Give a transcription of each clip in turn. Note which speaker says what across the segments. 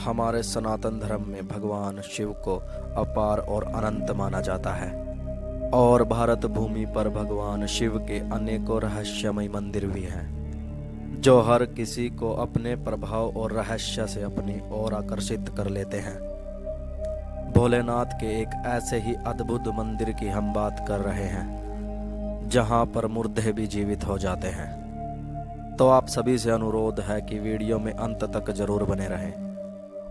Speaker 1: हमारे सनातन धर्म में भगवान शिव को अपार और अनंत माना जाता है और भारत भूमि पर भगवान शिव के अनेकों रहस्यमय मंदिर भी हैं जो हर किसी को अपने प्रभाव और रहस्य से अपनी ओर आकर्षित कर लेते हैं। भोलेनाथ के एक ऐसे ही अद्भुत मंदिर की हम बात कर रहे हैं जहां पर मुर्दे भी जीवित हो जाते हैं। तो आप सभी से अनुरोध है कि वीडियो में अंत तक जरूर बने रहें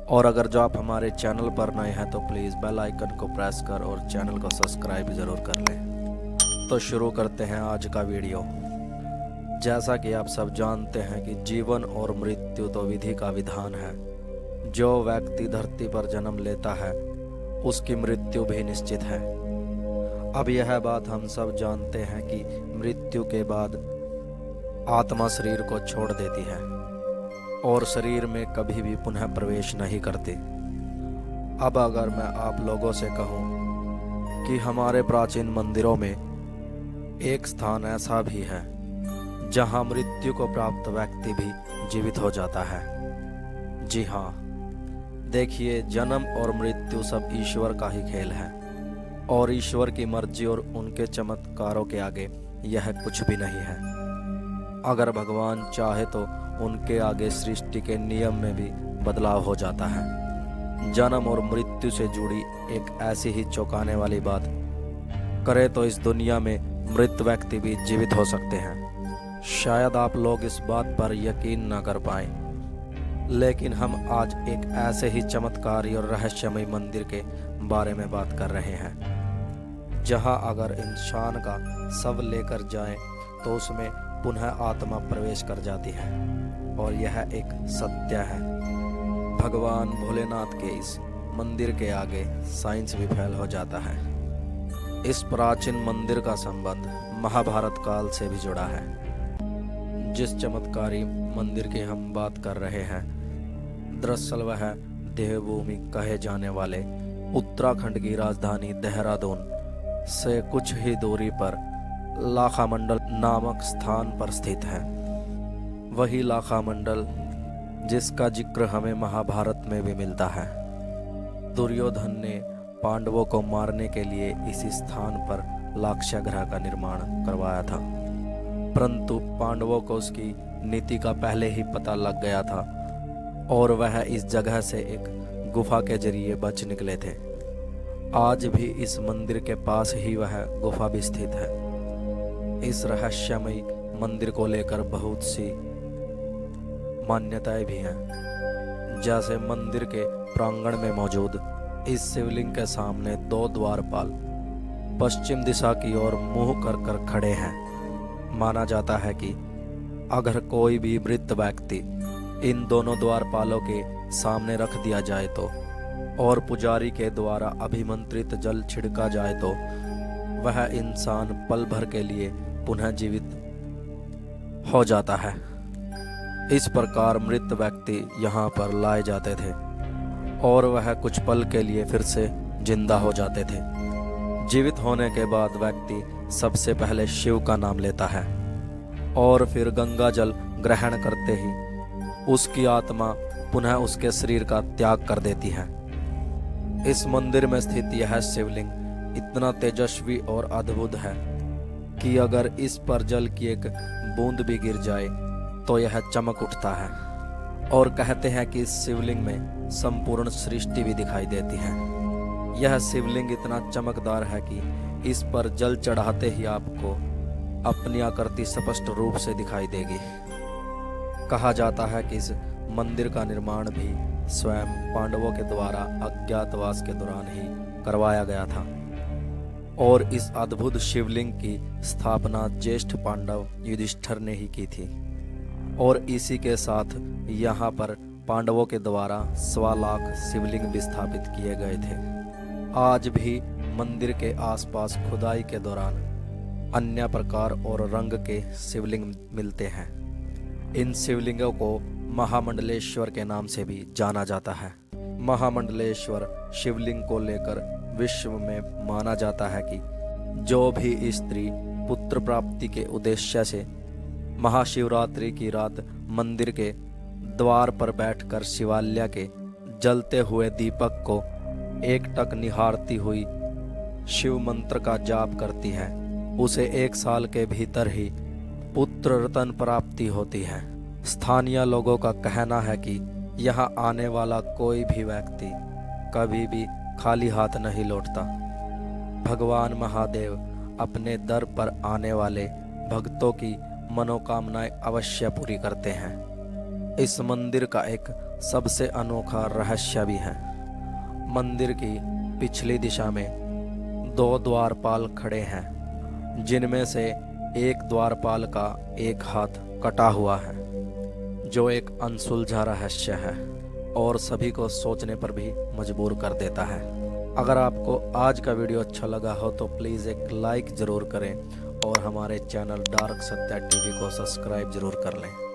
Speaker 1: और अगर जो आप हमारे चैनल पर नए हैं तो प्लीज़ बेल आइकन को प्रेस कर और चैनल को सब्सक्राइब जरूर कर लें। तो शुरू करते हैं आज का वीडियो। जैसा कि आप सब जानते हैं कि जीवन और मृत्यु तो विधि का विधान है। जो व्यक्ति धरती पर जन्म लेता है उसकी मृत्यु भी निश्चित है। अब यह बात हम सब जानते हैं कि मृत्यु के बाद आत्मा शरीर को छोड़ देती है और शरीर में कभी भी पुनः प्रवेश नहीं करती। अब अगर मैं आप लोगों से कहूं कि हमारे प्राचीन मंदिरों में एक स्थान ऐसा भी है जहां मृत्यु को प्राप्त व्यक्ति भी जीवित हो जाता है। जी हाँ, देखिए, जन्म और मृत्यु सब ईश्वर का ही खेल है और ईश्वर की मर्जी और उनके चमत्कारों के आगे यह कुछ भी नहीं है। अगर भगवान चाहे तो उनके आगे सृष्टि के नियम में भी बदलाव हो जाता है। जन्म और मृत्यु से जुड़ी एक ऐसी ही चौंकाने वाली बात करे तो इस दुनिया में मृत व्यक्ति भी जीवित हो सकते हैं। शायद आप लोग इस बात पर यकीन न कर पाएं, लेकिन हम आज एक ऐसे ही चमत्कारी और रहस्यमय मंदिर के बारे में बात कर रहे हैं जहां अगर इंसान का शव लेकर जाएं तो उसमें पुनः आत्मा प्रवेश कर जाती है और यह एक सत्य है। भगवान भोलेनाथ के इस मंदिर के आगे साइंस भी फेल हो जाता है। इस प्राचीन मंदिर का संबंध महाभारत काल से भी जुड़ा है। जिस चमत्कारी मंदिर की हम बात कर रहे हैं दरअसल वह देवभूमि कहे जाने वाले उत्तराखंड की राजधानी देहरादून से कुछ ही दूरी पर लाखा मंडल नामक स्थान पर स्थित है। वही लाखा मंडल जिसका जिक्र हमें महाभारत में भी मिलता है। दुर्योधन ने पांडवों को मारने के लिए इसी स्थान पर लाक्षागृह का निर्माण करवाया था, परंतु पांडवों को उसकी नीति का पहले ही पता लग गया था और वह इस जगह से एक गुफा के जरिए बच निकले थे। आज भी इस मंदिर के पास ही वह गुफा भी स्थित है। इस रहस्यमय मंदिर को लेकर बहुत सी मान्यताएं भी हैं। जैसे मंदिर के प्रांगण में मौजूद इस शिवलिंग के सामने दो द्वारपाल पश्चिम दिशा की ओर मुंह कर कर खड़े हैं। माना जाता है कि अगर कोई भी मृत व्यक्ति इन दोनों द्वारपालों के सामने रख दिया जाए तो और पुजारी के द्वारा अभिमंत्रित जल छिड़का जाए तो वह इंसान पल भर के लिए पुनः जीवित हो जाता है। इस प्रकार मृत व्यक्ति यहाँ पर लाए जाते थे और वह कुछ पल के लिए फिर से जिंदा हो जाते थे। जीवित होने के बाद व्यक्ति सबसे पहले शिव का नाम लेता है और फिर गंगा जल ग्रहण करते ही उसकी आत्मा पुनः उसके शरीर का त्याग कर देती है। इस मंदिर में स्थित यह शिवलिंग इतना तेजस्वी और अद्भुत है कि अगर इस पर जल की एक बूंद भी गिर जाए तो यह चमक उठता है और कहते हैं कि इस शिवलिंग में संपूर्ण सृष्टि भी दिखाई देती है। यह शिवलिंग इतना चमकदार है कि इस पर जल चढ़ाते ही आपको अपनी आकृति स्पष्ट रूप से दिखाई देगी। कहा जाता है कि इस मंदिर का निर्माण भी स्वयं पांडवों के द्वारा अज्ञातवास के दौरान ही करवाया गया था और इस अद्भुत शिवलिंग की स्थापना ज्येष्ठ पांडव युधिष्ठिर ने ही की थी और इसी के साथ यहाँ पर पांडवों के द्वारा 1.25 लाख शिवलिंग भी स्थापित किए गए थे। आज भी मंदिर के आसपास खुदाई के दौरान अन्य प्रकार और रंग के शिवलिंग मिलते हैं। इन शिवलिंगों को महामंडलेश्वर के नाम से भी जाना जाता है। महामंडलेश्वर शिवलिंग को लेकर विश्व में माना जाता है कि जो भी स्त्री पुत्र प्राप्ति के उद्देश्य से महाशिवरात्रि की रात मंदिर के द्वार पर बैठकर शिवालय के जलते हुए दीपक को एकटक निहारती हुई शिव मंत्र का जाप करती है, उसे 1 साल के भीतर ही पुत्र रत्न प्राप्ति होती है। स्थानीय लोगों का कहना है कि यहाँ आने वाला कोई भी व्यक्ति कभी भी खाली हाथ नहीं लौटता। भगवान महादेव अपने दर पर आने वाले भक्तों की मनोकामनाएं अवश्य पूरी करते हैं। इस मंदिर का एक सबसे अनोखा रहस्य भी है। मंदिर की पिछली दिशा में 2 द्वारपाल खड़े हैं, जिनमें से एक द्वारपाल का एक हाथ कटा हुआ है, जो एक अनसुलझा रहस्य है और सभी को सोचने पर भी मजबूर कर देता है। अगर आपको आज का वीडियो अच्छा लगा हो तो प्लीज़ एक लाइक ज़रूर करें और हमारे चैनल डार्क सत्या टीवी को सब्सक्राइब ज़रूर कर लें।